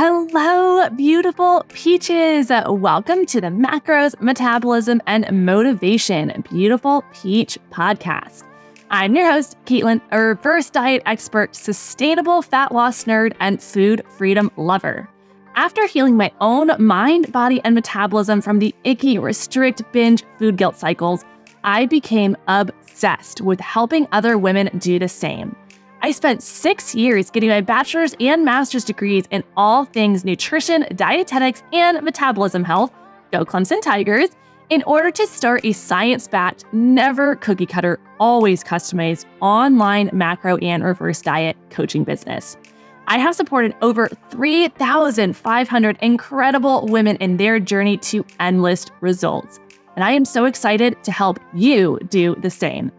Hello, beautiful peaches. Welcome to the Macros, Metabolism, and Motivation Beautiful Peach podcast. I'm your host, Caitlen, a reverse diet expert, sustainable fat loss nerd, and food freedom lover. After healing my own mind, body, and metabolism from the icky, restrict, binge food guilt cycles, I became obsessed with helping other women do the same. I spent 6 years getting my bachelor's and master's degrees in all things nutrition, dietetics, and metabolism health, go Clemson Tigers, in order to start a science-backed, never cookie-cutter, always customized online macro and reverse diet coaching business. I have supported over 3,500 incredible women in their journey to endless results, and I am so excited to help you do the same.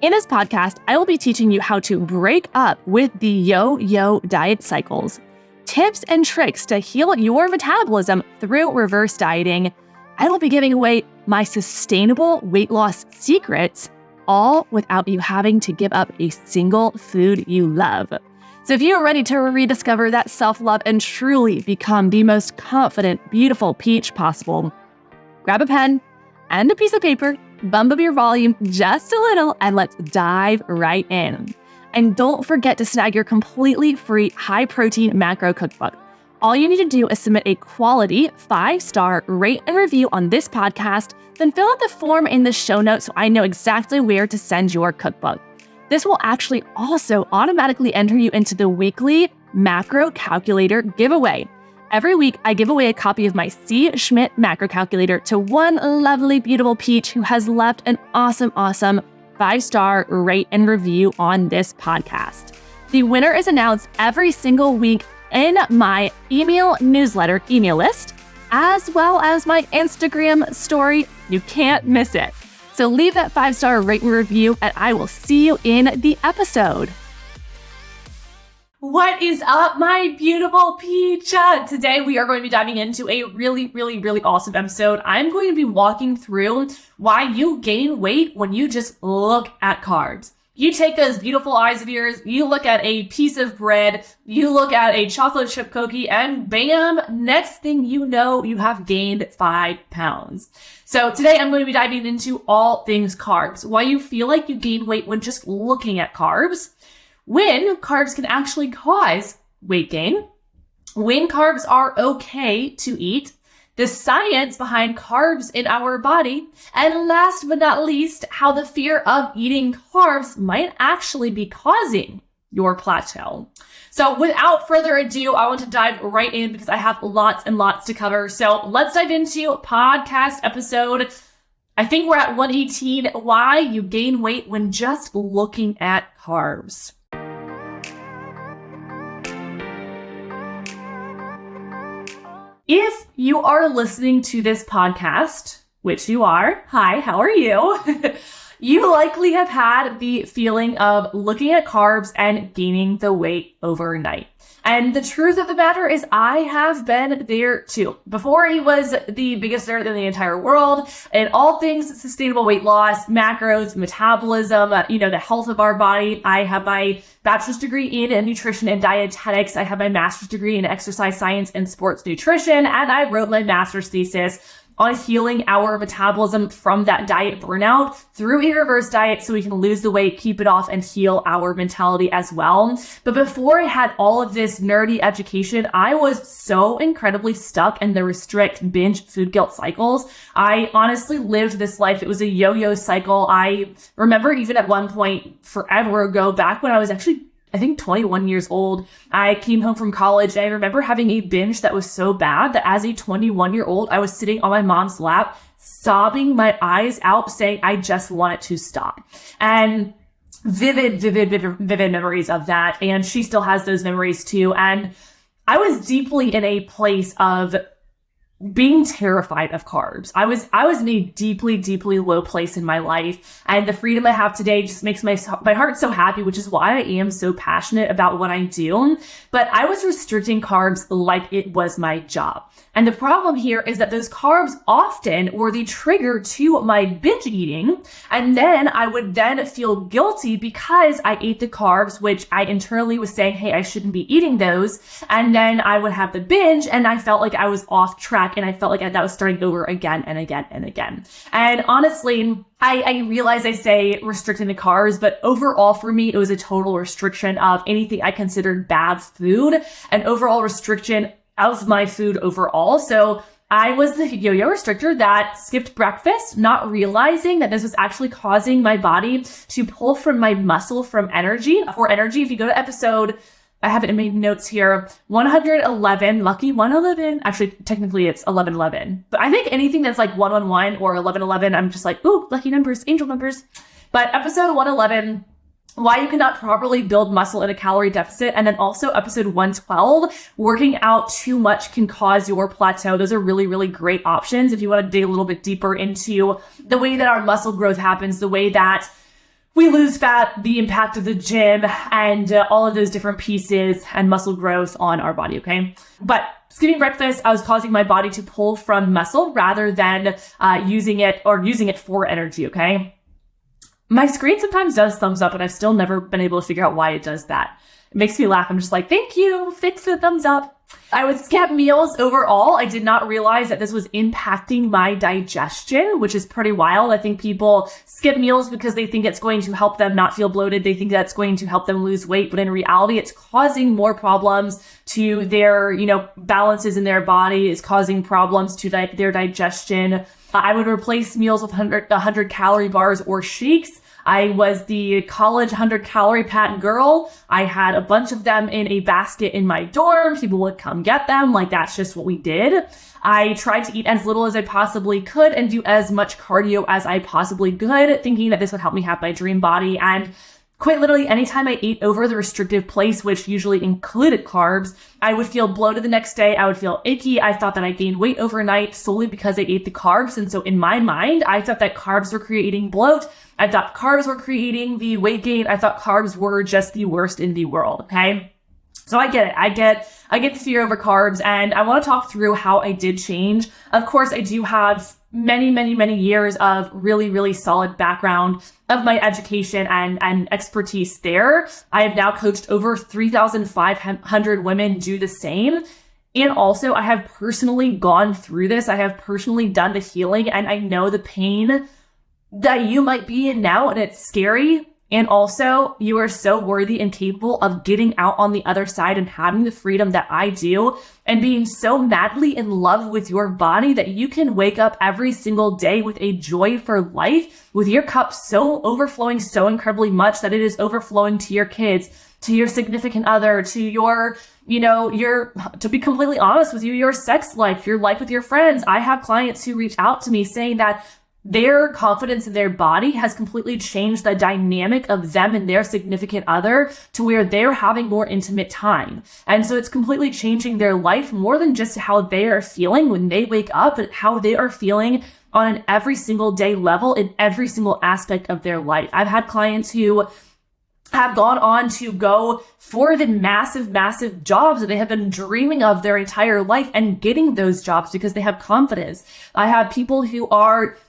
In this podcast, I will be teaching you how to break up with the yo-yo diet cycles, tips and tricks to heal your metabolism through reverse dieting. I will be giving away my sustainable weight loss secrets, all without you having to give up a single food you love. So if you're ready to rediscover that self-love and truly become the most confident, beautiful peach possible, grab a pen and a piece of paper, bump up your volume just a little, and let's dive right in. And don't forget to snag your completely free high-protein macro cookbook. All you need to do is submit a quality 5-star rate and review on this podcast, then fill out the form in the show notes so I know exactly where to send your cookbook. This will actually also automatically enter you into the weekly macro calculator giveaway. Every week, I give away a copy of my C. Schmidt macro calculator to one lovely, beautiful peach who has left an awesome 5-star rate and review on this podcast. The winner is announced every single week in my email newsletter email list, as well as my Instagram story. You can't miss it. So leave that 5-star rate and review, and I will see you in the episode. What is up, my beautiful peach? Today we are going to be diving into a really awesome episode. I'm going to be walking through why you gain weight when you just look at carbs. You take those beautiful eyes of yours, you look at a piece of bread, you look at a chocolate chip cookie, and bam, next thing you know, you have gained 5 pounds. So today I'm going to be diving into all things carbs, why you feel like you gain weight when just looking at carbs, when carbs can actually cause weight gain, when carbs are okay to eat, the science behind carbs in our body, and last but not least, how the fear of eating carbs might actually be causing your plateau. So without further ado, I want to dive right in because I have lots and lots to cover. So let's dive into podcast episode. I think we're at 118, why you gain weight when just looking at carbs. If you are listening to this podcast, which you are, hi, how are you? You likely have had the feeling of looking at carbs and gaining the weight overnight. And the truth of the matter is I have been there too. Before he was the biggest nerd in the entire world and all things sustainable weight loss, macros, metabolism, the health of our body. I have my bachelor's degree in nutrition and dietetics. I have my master's degree in exercise science and sports nutrition. And I wrote my master's thesis on healing our metabolism from that diet burnout through a reverse diet so we can lose the weight, keep it off, and heal our mentality as well. But before I had all of this nerdy education, I was so incredibly stuck in the restrict, binge, food guilt cycles. I honestly lived this life. It was a yo-yo cycle. I remember even at one point forever ago, back when I was actually I think 21 years old, I came home from college and I remember having a binge that was so bad that as a 21-year-old, I was sitting on my mom's lap, sobbing my eyes out, saying, I just want it to stop. And vivid memories of that. And she still has those memories too. And I was deeply in a place of being terrified of carbs. I was in a deeply, deeply low place in my life, and the freedom I have today just makes my heart so happy, which is why I am so passionate about what I do. But I was restricting carbs like it was my job. And the problem here is that those carbs often were the trigger to my binge eating. And then I would then feel guilty because I ate the carbs, which I internally was saying, hey, I shouldn't be eating those. And then I would have the binge and I felt like I was off track, and I felt like that was starting over again and again and again. And honestly, I realize I say restricting the carbs, but overall for me, it was a total restriction of anything I considered bad food, and overall restriction of my food overall. So I was the yo-yo restrictor that skipped breakfast, not realizing that this was actually causing my body to pull from my muscle for energy. If you go to episode, I have it in my notes here, 111, lucky 111. Actually, technically it's 1111. But I think anything that's like 111 or 1111, I'm just like, ooh, lucky numbers, angel numbers. But episode 111, why you cannot properly build muscle in a calorie deficit. And then also episode 112, working out too much can cause your plateau. Those are really, really great options if you want to dig a little bit deeper into the way that our muscle growth happens, the way that we lose fat, the impact of the gym, and all of those different pieces and muscle growth on our body, okay? But skipping breakfast, I was causing my body to pull from muscle rather than using it for energy, okay? My screen sometimes does thumbs up, and I've still never been able to figure out why it does that. It makes me laugh. I'm just like, thank you, fix the thumbs up. I would skip meals overall. I did not realize that this was impacting my digestion, which is pretty wild. I think people skip meals because they think it's going to help them not feel bloated. They think that's going to help them lose weight, but in reality, it's causing more problems to their, balances in their body. It's causing problems to their digestion. I would replace meals with 100 calorie bars or shakes. I was the college 100 calorie patent girl. I had a bunch of them in a basket in my dorm. People would come get them. Like, that's just what we did. I tried to eat as little as I possibly could and do as much cardio as I possibly could, thinking that this would help me have my dream body. And quite literally, anytime I ate over the restrictive place, which usually included carbs, I would feel bloated the next day. I would feel icky. I thought that I gained weight overnight solely because I ate the carbs. And so in my mind, I thought that carbs were creating bloat. I thought carbs were creating the weight gain. I thought carbs were just the worst in the world. Okay. So I get it. I get the fear over carbs, and I want to talk through how I did change. Of course, I do have many, many, many years of really, really solid background of my education and expertise there. I have now coached over 3,500 women do the same. And also, I have personally gone through this. I have personally done the healing, and I know the pain that you might be in now, and it's scary. And also, you are so worthy and capable of getting out on the other side and having the freedom that I do, and being so madly in love with your body that you can wake up every single day with a joy for life, with your cup so overflowing so incredibly much that it is overflowing to your kids, to your significant other, to your, to be completely honest with you, your sex life, your life with your friends. I have clients who reach out to me saying that their confidence in their body has completely changed the dynamic of them and their significant other to where they're having more intimate time. And so it's completely changing their life more than just how they are feeling when they wake up, but how they are feeling on an every single day level in every single aspect of their life. I've had clients who have gone on to go for the massive, massive jobs that they have been dreaming of their entire life and getting those jobs because they have confidence. I have people who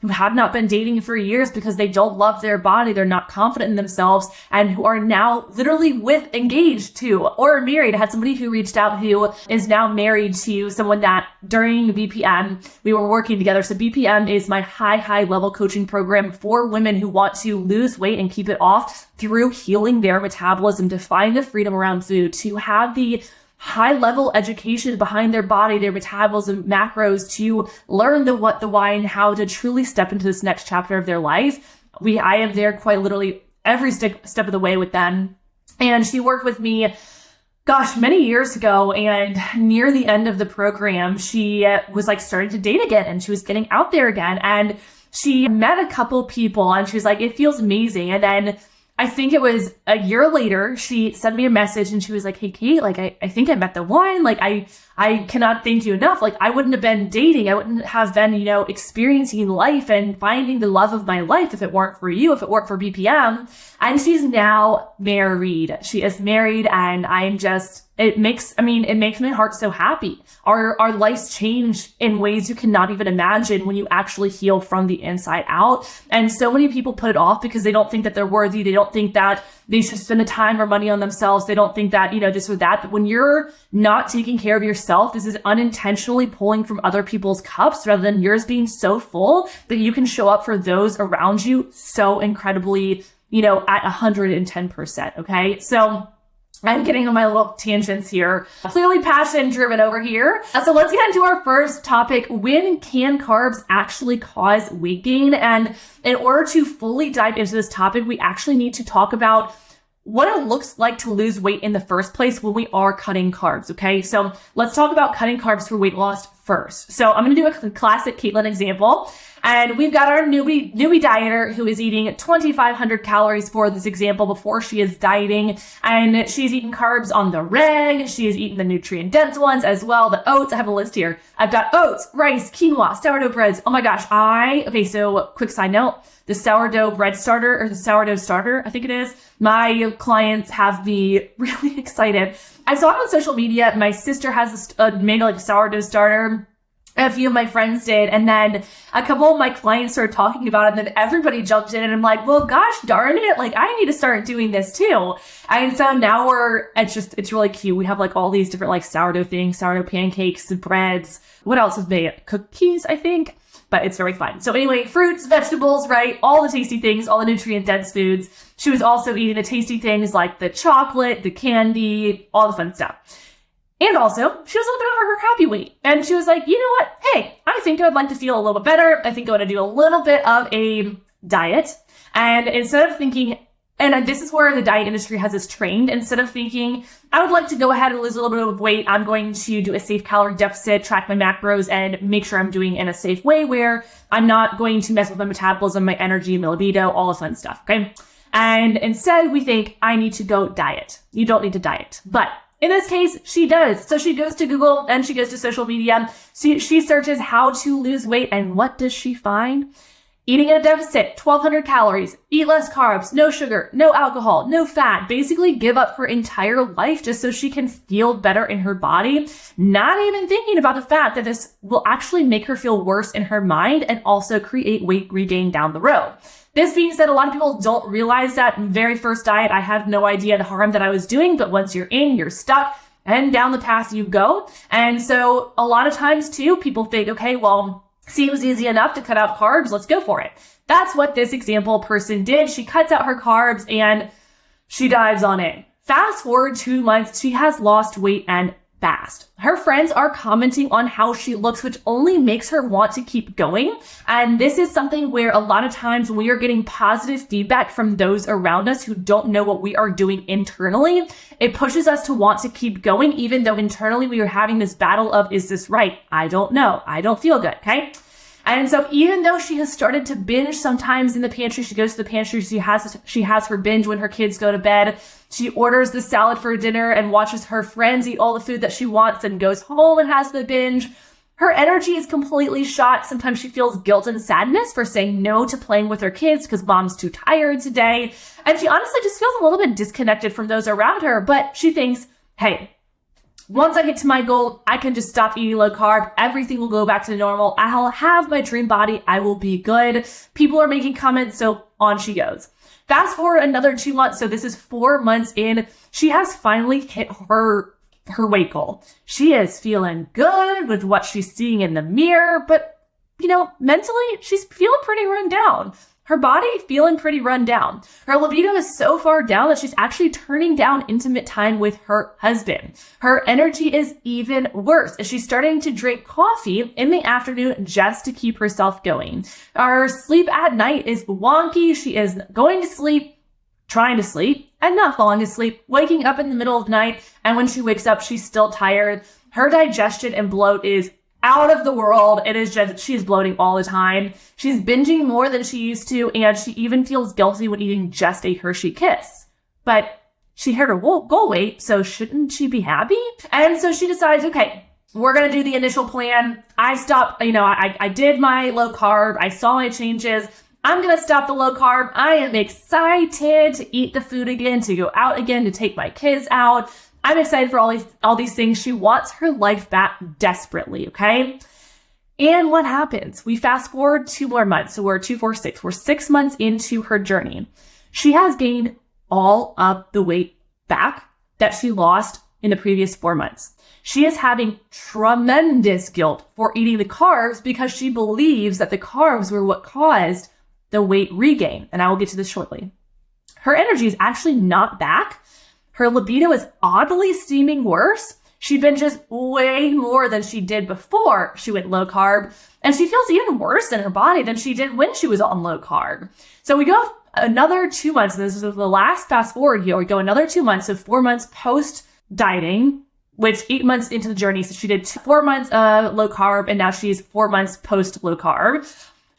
have not been dating for years because they don't love their body. They're not confident in themselves, and who are now literally engaged to or married. I had somebody who reached out who is now married to someone that during BPM, we were working together. So BPM is my high level coaching program for women who want to lose weight and keep it off through healing their metabolism, to find the freedom around food, to have the high level education behind their body, their metabolism, macros, to learn the what, the why, and how to truly step into this next chapter of their life. I am there quite literally every step of the way with them. And she worked with me, many years ago, and near the end of the program, she was starting to date again, and she was getting out there again. And she met a couple people, and she was like, it feels amazing. And then I think it was a year later, she sent me a message and she was like, hey, Kate, I think I met the one. I I cannot thank you enough. Like, I wouldn't have been dating. I wouldn't have been, experiencing life and finding the love of my life if it weren't for you, if it weren't for BPM. And she's now married. She is married, and it makes my heart so happy. Our lives change in ways you cannot even imagine when you actually heal from the inside out. And so many people put it off because they don't think that they're worthy. They don't think that they should spend the time or money on themselves. They don't think that, this or that. But when you're not taking care of yourself, this is unintentionally pulling from other people's cups rather than yours being so full that you can show up for those around you so incredibly, at 110%. Okay. So I'm getting on my little tangents here. Clearly passion driven over here. So let's get into our first topic. When can carbs actually cause weight gain? And in order to fully dive into this topic, we actually need to talk about what it looks like to lose weight in the first place when we are cutting carbs. Okay. So let's talk about cutting carbs for weight loss first. So I'm going to do a classic Caitlen example. And we've got our newbie dieter who is eating 2,500 calories for this example before she is dieting. And she's eating carbs on the reg. She is eating the nutrient dense ones as well. The oats, I have a list here. I've got oats, rice, quinoa, sourdough breads. Oh my gosh. So quick side note, the sourdough bread starter or the sourdough starter, I think it is. My clients have me really excited. I saw it on social media. My sister has made like a sourdough starter. A few of my friends did. And then a couple of my clients started talking about it. And then everybody jumped in and I'm like, well, gosh darn it. Like, I need to start doing this too. And so now it's really cute. We have like all these different like sourdough things, sourdough pancakes, breads. What else is made? Cookies, I think. But it's very fun. So anyway, fruits, vegetables, right? All the tasty things, all the nutrient dense foods. She was also eating the tasty things like the chocolate, the candy, all the fun stuff. And also, she was a little bit over her happy weight. And she was like, you know what? Hey, I think I'd like to feel a little bit better. I think I want to do a little bit of a diet. And instead of thinking, and this is where the diet industry has us trained, instead of thinking, I would like to go ahead and lose a little bit of weight, I'm going to do a safe calorie deficit, track my macros, and make sure I'm doing it in a safe way where I'm not going to mess with my metabolism, my energy, my libido, all the fun stuff, okay? And instead, we think, I need to go diet. You don't need to diet. But in this case, she does. So she goes to Google and she goes to social media. She searches how to lose weight. And what does she find? Eating at a deficit, 1,200 calories, eat less carbs, no sugar, no alcohol, no fat. Basically give up her entire life just so she can feel better in her body. Not even thinking about the fact that this will actually make her feel worse in her mind and also create weight regain down the road. This being said, a lot of people don't realize that very first diet, I had no idea the harm that I was doing, but once you're in, you're stuck and down the path you go. And so a lot of times too, people think, okay, well, seems easy enough to cut out carbs. Let's go for it. That's what this example person did. She cuts out her carbs and she dives on in. Fast forward 2 months, she has lost weight and fast. Her friends are commenting on how she looks, which only makes her want to keep going. And this is something where a lot of times we are getting positive feedback from those around us who don't know what we are doing internally. It pushes us to want to keep going, even though internally we are having this battle of, is this right? I don't know. I don't feel good. Okay. And so even though she has started to binge sometimes in the pantry, she goes to the pantry, she has her binge when her kids go to bed. She orders the salad for dinner and watches her friends eat all the food that she wants and goes home and has the binge. Her energy is completely shot. Sometimes she feels guilt and sadness for saying no to playing with her kids because mom's too tired today. And she honestly just feels a little bit disconnected from those around her. But she thinks, hey, once I get to my goal, I can just stop eating low carb. Everything will go back to normal. I'll have my dream body. I will be good. People are making comments, so on she goes. Fast forward another 2 months. So this is 4 months in. She has finally hit her weight goal. She is feeling good with what she's seeing in the mirror, but mentally, she's feeling pretty run down. Her body feeling pretty run down. Her libido is so far down that she's actually turning down intimate time with her husband. Her energy is even worse as she's starting to drink coffee in the afternoon just to keep herself going. Her sleep at night is wonky. She is going to sleep, trying to sleep, and not falling asleep, waking up in the middle of the night. And when she wakes up, she's still tired. Her digestion and bloat is out of the world. It is just, she's bloating all the time. She's binging more than she used to, and she even feels guilty when eating just a Hershey Kiss. But she hit her goal weight, so shouldn't she be happy? And so she decides, okay, we're going to do the initial plan. I stopped, I did my low carb. I saw my changes. I'm going to stop the low carb. I am excited to eat the food again, to go out again, to take my kids out. I'm excited for all these things. She wants her life back desperately, okay? And what happens? We fast forward 2 more months. So we're 2, 4, 6. We're 6 months into her journey. She has gained all of the weight back that she lost in the previous 4 months. She is having tremendous guilt for eating the carbs because she believes that the carbs were what caused the weight regain. And I will get to this shortly. Her energy is actually not back. Her libido is oddly seeming worse. She binges way more than she did before she went low carb. And she feels even worse in her body than she did when she was on low carb. So we go another 2 months. And this is the last fast forward here. We go another 2 months. So 4 months post dieting, which 8 months into the journey. So she did 4 months low carb, and now she's 4 months post low carb.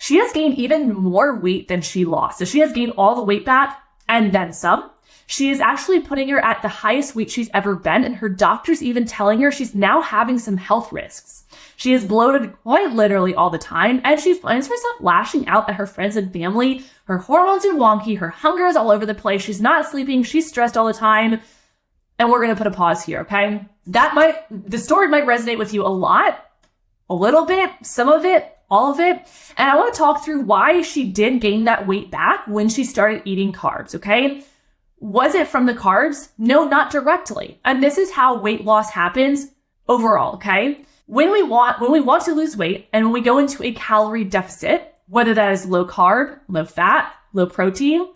She has gained even more weight than she lost. So she has gained all the weight back and then some. She is actually putting her at the highest weight she's ever been, and her doctor's even telling her she's now having some health risks. She is bloated quite literally all the time, and she finds herself lashing out at her friends and family. Her hormones are wonky, her hunger is all over the place, she's not sleeping, she's stressed all the time. And we're going to put a pause here, okay? The story might resonate with you a lot, a little bit, some of it, all of it. And I want to talk through why she did gain that weight back when she started eating carbs, okay? Was it from the carbs? No, not directly. And this is how weight loss happens overall, okay? When we want to lose weight and when we go into a calorie deficit, whether that is low carb, low fat, low protein,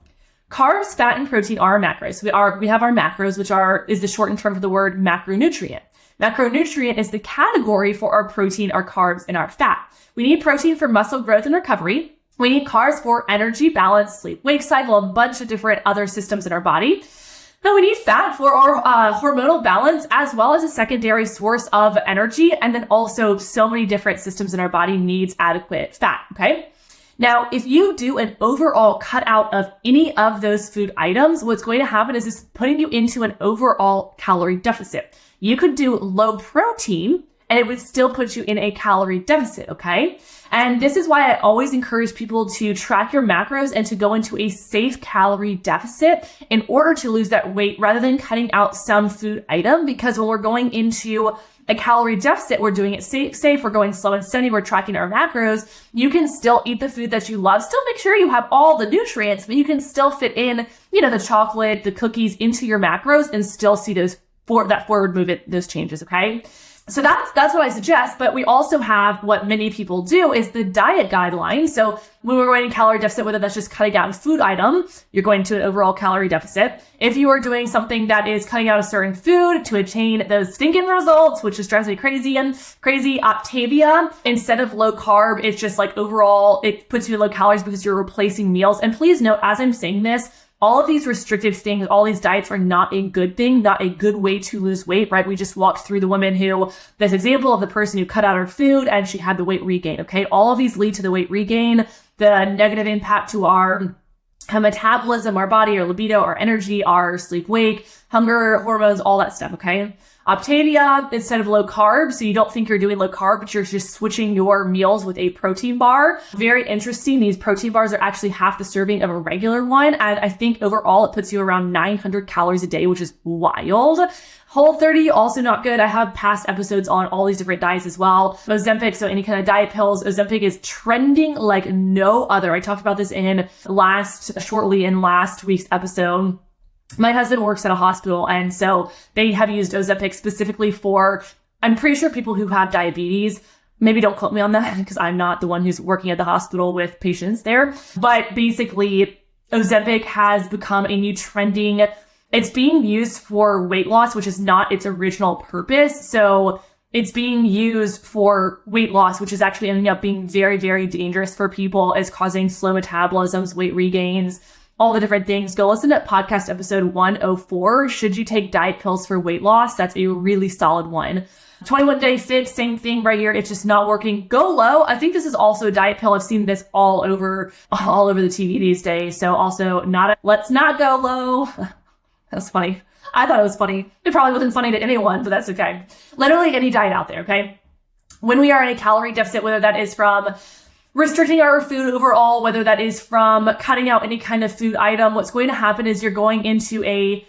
carbs, fat, and protein are our macros. We have our macros, which is the shortened term for the word macronutrient. Macronutrient is the category for our protein, our carbs, and our fat. We need protein for muscle growth and recovery. We need carbs for energy, balance, sleep, wake cycle, a bunch of different other systems in our body. Then we need fat for our hormonal balance, as well as a secondary source of energy. And then also so many different systems in our body needs adequate fat, okay? Now, if you do an overall cut out of any of those food items, what's going to happen is it's putting you into an overall calorie deficit. You could do low protein and it would still put you in a calorie deficit, okay? And this is why I always encourage people to track your macros and to go into a safe calorie deficit in order to lose that weight rather than cutting out some food item, because when we're going into a calorie deficit, we're doing it safe, we're going slow and steady, we're tracking our macros. You can still eat the food that you love, still make sure you have all the nutrients, but you can still fit in, the chocolate, the cookies into your macros and still see that forward movement, those changes, okay? So that's what I suggest, but we also have what many people do is the diet guideline. So when we're going to calorie deficit, whether that's just cutting out a food item, you're going to an overall calorie deficit. If you are doing something that is cutting out a certain food to attain those stinking results, which just drives me crazy, Optavia, instead of low carb, it's just like overall, it puts you at low calories because you're replacing meals. And please note, as I'm saying this, all of these restrictive things, all these diets are not a good thing, not a good way to lose weight, right? We just walked through the woman this example of the person who cut out her food and she had the weight regain, okay? All of these lead to the weight regain, the negative impact to our metabolism, our body, our libido, our energy, our sleep wake, hunger, hormones, all that stuff, okay? Optavia, instead of low carb, so you don't think you're doing low carb, but you're just switching your meals with a protein bar. Very interesting. These protein bars are actually half the serving of a regular one. And I think overall it puts you around 900 calories a day, which is wild. Whole30, also not good. I have past episodes on all these different diets as well. Ozempic, so any kind of diet pills. Ozempic is trending like no other. I talked about this shortly in last week's episode. My husband works at a hospital, and so they have used Ozempic specifically for, I'm pretty sure, people who have diabetes. Maybe don't quote me on that because I'm not the one who's working at the hospital with patients there. But basically, Ozempic has become a new trending. It's being used for weight loss, which is not its original purpose. So it's being used for weight loss, which is actually ending up being very, very dangerous for people, as causing slow metabolisms, weight regains, all the different things. Go listen to podcast episode 104. Should you take diet pills for weight loss? That's a really solid one. 21 Day Fix, same thing right here. It's just not working. Go low. I think this is also a diet pill. I've seen this all over the TV these days. So also let's not go low. That's funny. I thought it was funny. It probably wasn't funny to anyone, but that's okay. Literally any diet out there, okay? When we are in a calorie deficit, whether that is from restricting our food overall, whether that is from cutting out any kind of food item, what's going to happen is you're going into a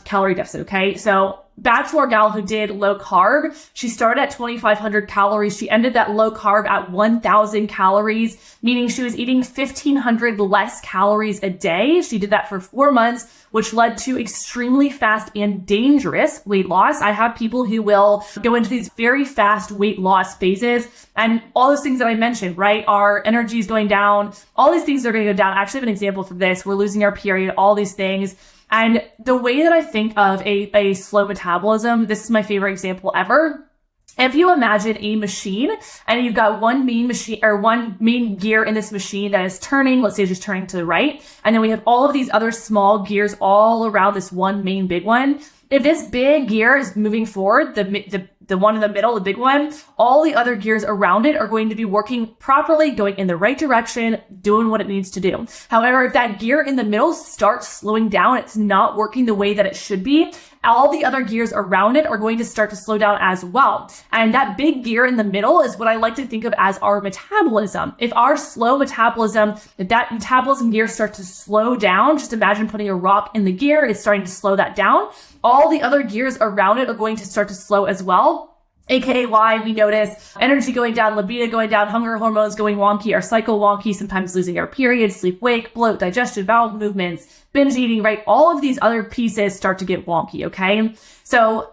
calorie deficit, okay? So back to our gal who did low carb. She started at 2,500 calories. She ended that low carb at 1,000 calories, meaning she was eating 1,500 less calories a day. She did that for 4 months, which led to extremely fast and dangerous weight loss. I have people who will go into these very fast weight loss phases, and all those things that I mentioned, right? Our energy is going down. All these things are going to go down. I actually have an example for this. We're losing our period, all these things. And the way that I think of a slow metabolism, this is my favorite example ever. If you imagine a machine and you've got one main machine or one main gear in this machine that is turning, let's say it's just turning to the right. And then we have all of these other small gears all around this one main big one. If this big gear is moving forward, the one in the middle, the big one, all the other gears around it are going to be working properly, going in the right direction, doing what it needs to do. However, if that gear in the middle starts slowing down, it's not working the way that it should be, all the other gears around it are going to start to slow down as well. And that big gear in the middle is what I like to think of as our metabolism. If our slow metabolism, if that metabolism gear starts to slow down, just imagine putting a rock in the gear, it's starting to slow that down. All the other gears around it are going to start to slow as well. AKA why we notice energy going down, libido going down, hunger hormones going wonky, our cycle wonky, sometimes losing our period, sleep wake, bloat, digestion, bowel movements, binge eating, right? All of these other pieces start to get wonky, okay? So,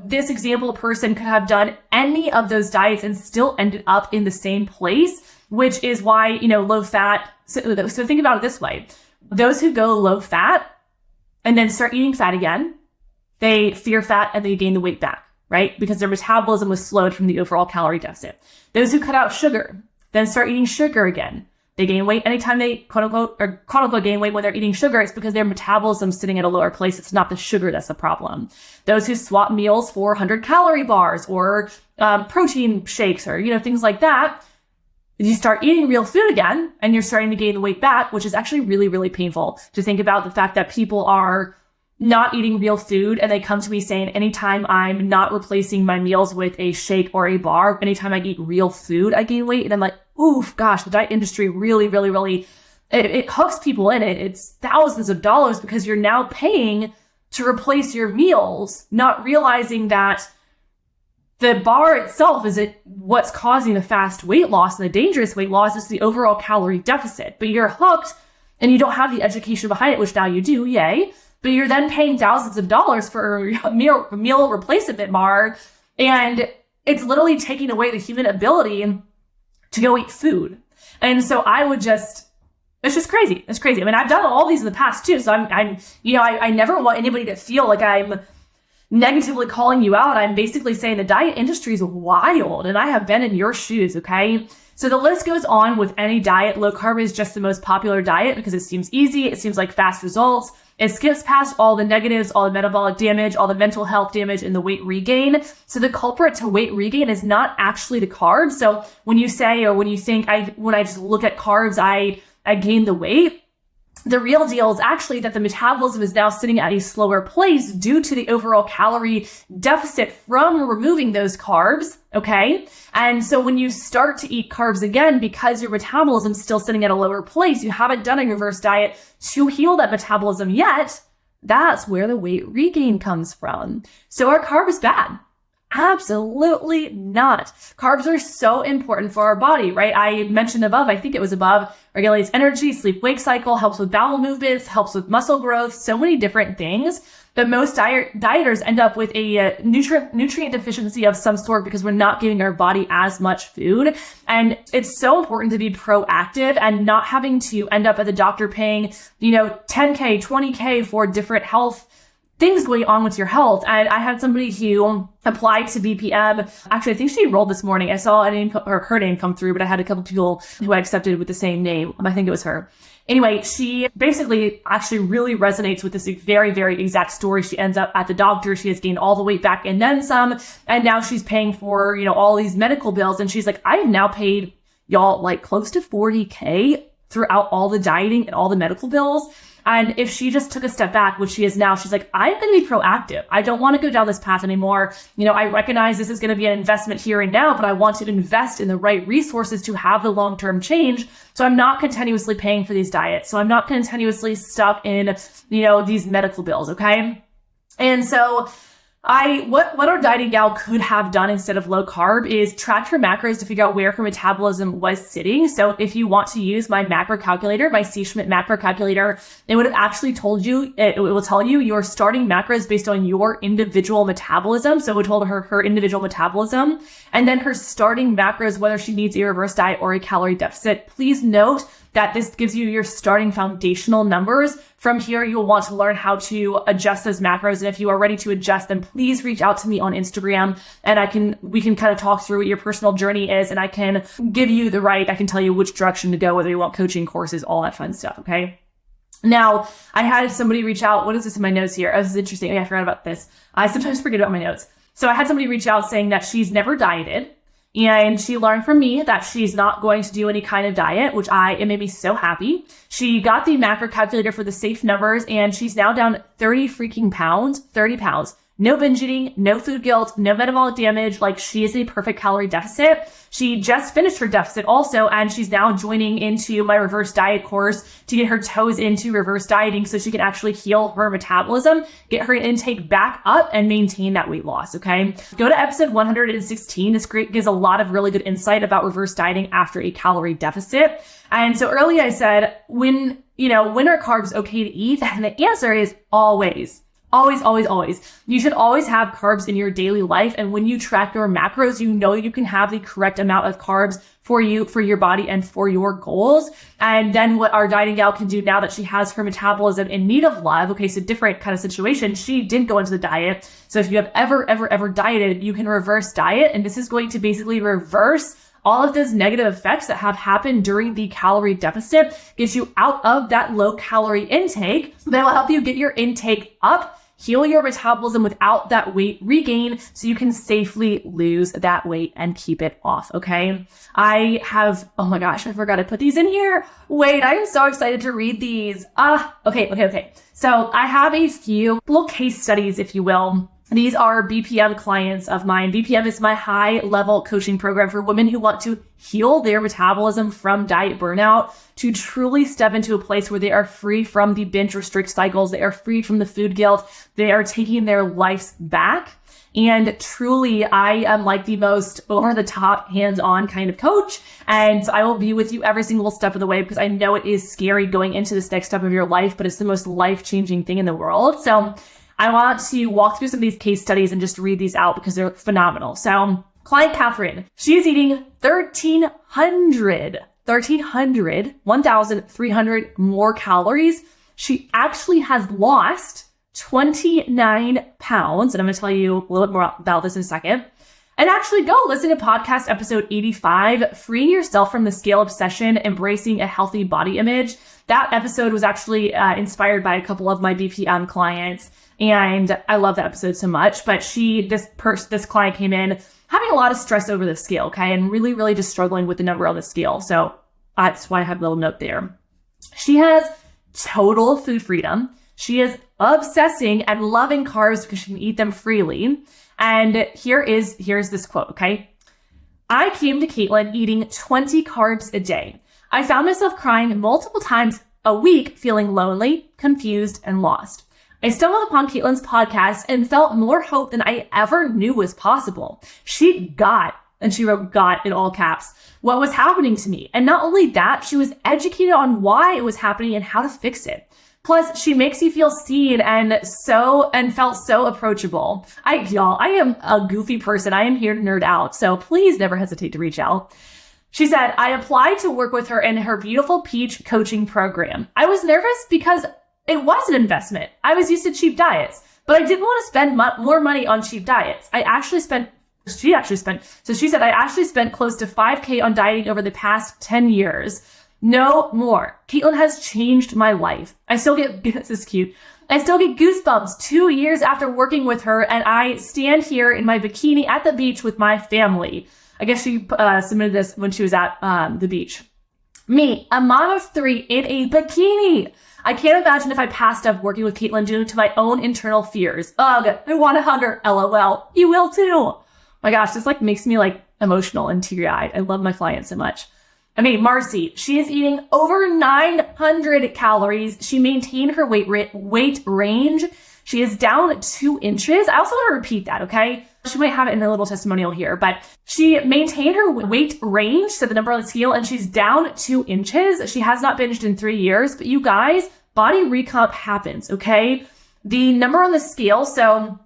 this example person could have done any of those diets and still ended up in the same place, which is why, low fat. So think about it this way. Those who go low fat and then start eating fat again, they fear fat and they gain the weight back, right? Because their metabolism was slowed from the overall calorie deficit. Those who cut out sugar, then start eating sugar again. They gain weight anytime they quote unquote gain weight when they're eating sugar. It's because their metabolism's sitting at a lower place. It's not the sugar that's the problem. Those who swap meals for 100 calorie bars or protein shakes or, things like that, you start eating real food again and you're starting to gain the weight back, which is actually really, really painful to think about the fact that people are not eating real food and they come to me saying, anytime I'm not replacing my meals with a shake or a bar, anytime I eat real food, I gain weight. And I'm like, oof, gosh, the diet industry really, really, really, it hooks people in it. It's thousands of dollars because you're now paying to replace your meals, not realizing that the bar itself is what's causing the fast weight loss and the dangerous weight loss is the overall calorie deficit. But you're hooked and you don't have the education behind it, which now you do, yay. But you're then paying thousands of dollars for a meal replacement bar. And it's literally taking away the human ability to go eat food. And so it's just crazy. It's crazy. I mean, I've done all these in the past too. So I never want anybody to feel like I'm negatively calling you out. I'm basically saying the diet industry is wild and I have been in your shoes. Okay. So the list goes on with any diet. Low carb is just the most popular diet because it seems easy. It seems like fast results. It skips past all the negatives, all the metabolic damage, all the mental health damage, and the weight regain. So the culprit to weight regain is not actually the carbs. So when you say, or when you think, when I just look at carbs, I gain the weight. The real deal is actually that the metabolism is now sitting at a slower place due to the overall calorie deficit from removing those carbs. Okay. And so when you start to eat carbs again, because your metabolism is still sitting at a lower place, you haven't done a reverse diet to heal that metabolism yet. That's where the weight regain comes from. So are carbs bad? Absolutely not. Carbs are so important for our body, right? I mentioned above, I think it was above, regulates energy, sleep wake cycle, helps with bowel movements, helps with muscle growth, so many different things. But most dieters end up with a nutrient deficiency of some sort because we're not giving our body as much food. And it's so important to be proactive and not having to end up at the doctor paying, $10K, $20K for different health things going on with your health. And I had somebody who applied to BPM. Actually, I think she enrolled this morning. I saw her name come through, but I had a couple people who I accepted with the same name. I think it was her. Anyway, she basically actually really resonates with this very, very exact story. She ends up at the doctor. She has gained all the weight back and then some. And now she's paying for, all these medical bills. And she's like, I've now paid y'all like close to $40K throughout all the dieting and all the medical bills. And if she just took a step back, which she is now, she's like, I'm going to be proactive. I don't want to go down this path anymore. I recognize this is going to be an investment here and now, but I want to invest in the right resources to have the long-term change. So I'm not continuously paying for these diets. So I'm not continuously stuck in, these medical bills. Okay. And so what our dieting gal could have done instead of low carb is track her macros to figure out where her metabolism was sitting. So if you want to use my macro calculator, my C. Schmidt macro calculator, it would have actually told you, it will tell you your starting macros based on your individual metabolism. So it told her individual metabolism, and then her starting macros, whether she needs a reverse diet or a calorie deficit. Please note that this gives you your starting foundational numbers. From here, you'll want to learn how to adjust those macros. And if you are ready to adjust them, please reach out to me on Instagram, and we can kind of talk through what your personal journey is, and I can give you I can tell you which direction to go, whether you want coaching, courses, all that fun stuff. Okay. Now, I had somebody reach out. What is this in my notes here? Oh, this is interesting. I forgot about this. I sometimes forget about my notes. So I had somebody reach out saying that she's never dieted. And she learned from me that she's not going to do any kind of diet, which it made me so happy. She got the macro calculator for the safe numbers, and she's now down 30 pounds. No binge eating, no food guilt, no metabolic damage. Like, she is a perfect calorie deficit. She just finished her deficit also, and she's now joining into my reverse diet course to get her toes into reverse dieting so she can actually heal her metabolism, get her intake back up, and maintain that weight loss. Okay. Go to episode 116. This gives a lot of really good insight about reverse dieting after a calorie deficit. And so earlier I said, when are carbs okay to eat? And the answer is always. Always, always, always. You should always have carbs in your daily life. And when you track your macros, you can have the correct amount of carbs for you, for your body, and for your goals. And then what our dieting gal can do now that she has her metabolism in need of love. Okay. So different kind of situation. She didn't go into the diet. So if you have ever dieted, you can reverse diet. And this is going to basically reverse all of those negative effects that have happened during the calorie deficit, gets you out of that low calorie intake. That will help you get your intake up, heal your metabolism without that weight regain, so you can safely lose that weight and keep it off. Okay. Oh my gosh, I forgot to put these in here. Wait, I'm so excited to read these. Okay. So I have a few little case studies, if you will. These are BPM clients of mine. BPM is my high level coaching program for women who want to heal their metabolism from diet burnout, to truly step into a place where they are free from the binge restrict cycles. They are free from the food guilt. They are taking their lives back. And truly, I am like the most over the top, hands-on kind of coach. And I will be with you every single step of the way, because I know it is scary going into this next step of your life, but it's the most life-changing thing in the world. So I want to walk through some of these case studies and just read these out because they're phenomenal. So client Catherine, she is eating 1,300 more calories. She actually has lost 29 pounds. And I'm going to tell you a little bit more about this in a second. And actually go listen to podcast episode 85, Freeing Yourself from the Scale Obsession, Embracing a Healthy Body Image. That episode was actually inspired by a couple of my BPM clients. And I love that episode so much. But this client came in having a lot of stress over the scale, okay? And really, really just struggling with the number on the scale. So that's why I have a little note there. She has total food freedom. She is obsessing and loving carbs because she can eat them freely. And here's this quote, okay? I came to Caitlen eating 20 carbs a day. I found myself crying multiple times a week, feeling lonely, confused, and lost. I stumbled upon Caitlen's podcast and felt more hope than I ever knew was possible. She got, and she wrote "got" in all caps, what was happening to me. And not only that, she was educated on why it was happening and how to fix it. Plus, she makes you feel seen and felt so approachable. I am a goofy person. I am here to nerd out. So please never hesitate to reach out. She said, I applied to work with her in her Beautiful Peach coaching program. I was nervous because it was an investment. I was used to cheap diets, but I didn't want to spend more money on cheap diets. She said, I actually spent close to $5,000 on dieting over the past 10 years. No more. Caitlen has changed my life. This is cute. I still get goosebumps 2 years after working with her, and I stand here in my bikini at the beach with my family. I guess she submitted this when she was at the beach. Me, a mom of 3 in a bikini. I can't imagine if I passed up working with Caitlen due to my own internal fears. Ugh, I want to hug her. LOL. You will too. My gosh, this makes me emotional and teary-eyed. I love my clients so much. Okay, Marcy, she is eating over 900 calories. She maintained her weight range. She is down 2 inches. I also want to repeat that, okay? She might have it in a little testimonial here, but she maintained her weight range, so the number on the scale, and she's down 2 inches. She has not binged in 3 years, but you guys, body recomp happens, okay? The number on the scale, so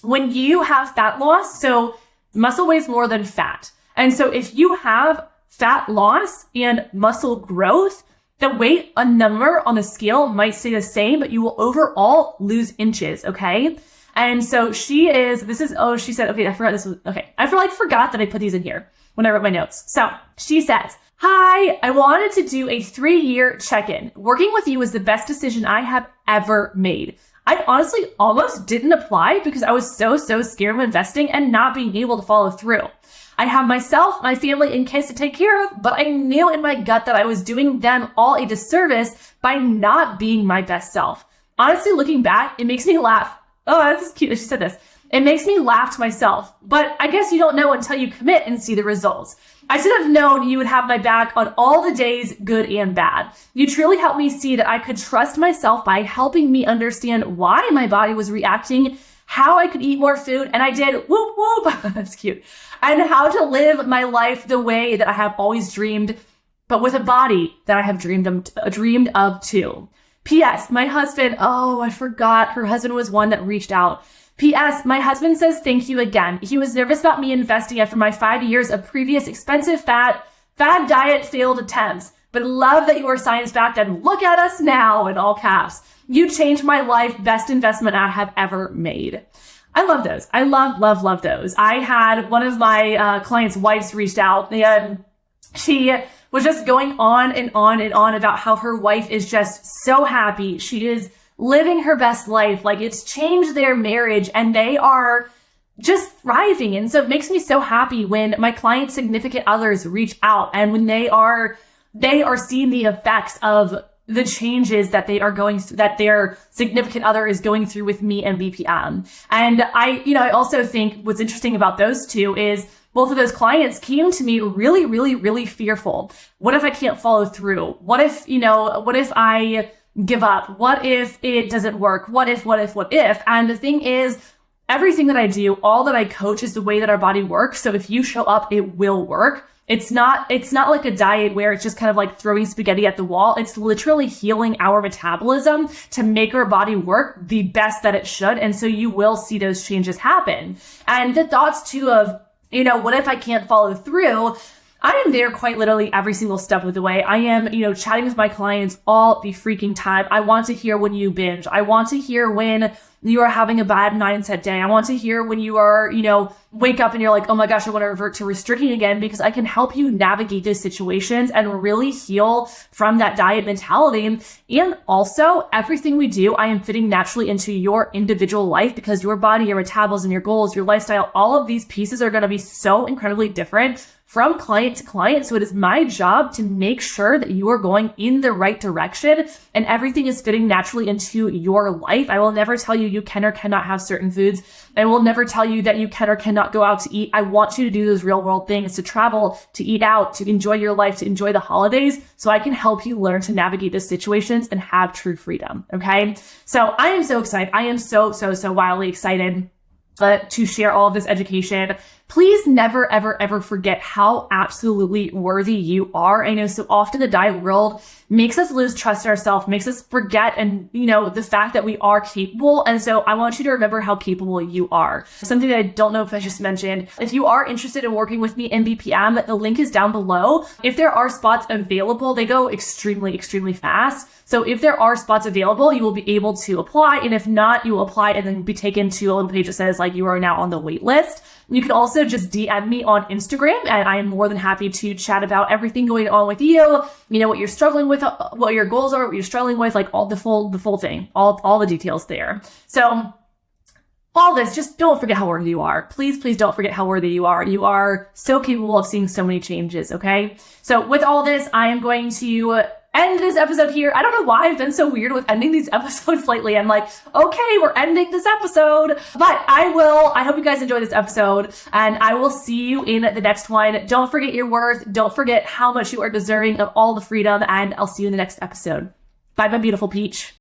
when you have fat loss, so muscle weighs more than fat. And so if you have fat loss and muscle growth, the weight, a number on the scale might stay the same, but you will overall lose inches, okay? And so she said, okay, I forgot this was, okay. I forgot that I put these in here when I wrote my notes. So she says, hi, I wanted to do a 3-year check-in. Working with you was the best decision I have ever made. I honestly almost didn't apply because I was so scared of investing and not being able to follow through. I have myself, my family, and kids to take care of, but I knew in my gut that I was doing them all a disservice by not being my best self. Honestly, looking back, it makes me laugh. Oh, this is cute that she said this. It makes me laugh to myself, but I guess you don't know until you commit and see the results. I should have known you would have my back on all the days, good and bad. You truly helped me see that I could trust myself by helping me understand why my body was reacting, how I could eat more food, and I did, whoop, whoop, that's cute, and how to live my life the way that I have always dreamed, but with a body that I have dreamed of too. P.S. My husband, oh, I forgot. Her husband was one that reached out. P.S. My husband says thank you again. He was nervous about me investing after my 5 years of previous expensive fad diet failed attempts, but love that you are science-backed and look at us now in all caps. You changed my life. Best investment I have ever made. I love those. I love those. I had one of my clients' wives reached out and she was just going on and on and on about how her wife is just so happy. She is living her best life. It's changed their marriage and they are just thriving. And so it makes me so happy when my clients' significant others reach out and when they are seeing the effects of the changes that they are going through, that their significant other is going through with me and BPM. And I also think what's interesting about those two is both of those clients came to me really fearful. What if I can't follow through? What if I give up? What if it doesn't work? What if? And the thing is, everything that I do, all that I coach is the way that our body works. So if you show up, it will work. It's not like a diet where it's just kind of like throwing spaghetti at the wall. It's literally healing our metabolism to make our body work the best that it should. And so you will see those changes happen. And the thoughts too of, what if I can't follow through? I am there quite literally every single step of the way. I am, chatting with my clients all the freaking time. I want to hear when you binge. I want to hear when you are having a bad mindset day. I want to hear when you are, wake up and you're like, oh my gosh, I want to revert to restricting again, because I can help you navigate those situations and really heal from that diet mentality. And also everything we do, I am fitting naturally into your individual life because your body, your metabolism, your goals, your lifestyle, all of these pieces are going to be so incredibly different from client to client. So it is my job to make sure that you are going in the right direction and everything is fitting naturally into your life. I will never tell you can or cannot have certain foods. I will never tell you that you can or cannot go out to eat. I want you to do those real world things, to travel, to eat out, to enjoy your life, to enjoy the holidays, so I can help you learn to navigate those situations and have true freedom. Okay. So I am so excited. I am so wildly excited to share all of this education. Please never, ever forget how absolutely worthy you are. I know so often the diet world makes us lose trust in ourselves, makes us forget the fact that we are capable. And so I want you to remember how capable you are. Something that I don't know if I just mentioned, if you are interested in working with me in BPM, the link is down below. If there are spots available, they go extremely fast. So if there are spots available, you will be able to apply. And if not, you will apply and then be taken to a little page that says you are now on the wait list. You can also just DM me on Instagram and I am more than happy to chat about everything going on with you. What you're struggling with, what your goals are, what you're struggling with, all the full thing, all the details there. So all this, just don't forget how worthy you are. Please, please don't forget how worthy you are. You are so capable of seeing so many changes, okay? So with all this, I am going to end this episode here. I don't know why I've been so weird with ending these episodes lately. I'm like, okay, we're ending this episode. But I hope you guys enjoyed this episode, and I will see you in the next one. Don't forget your worth. Don't forget how much you are deserving of all the freedom, and I'll see you in the next episode. Bye, my beautiful peach.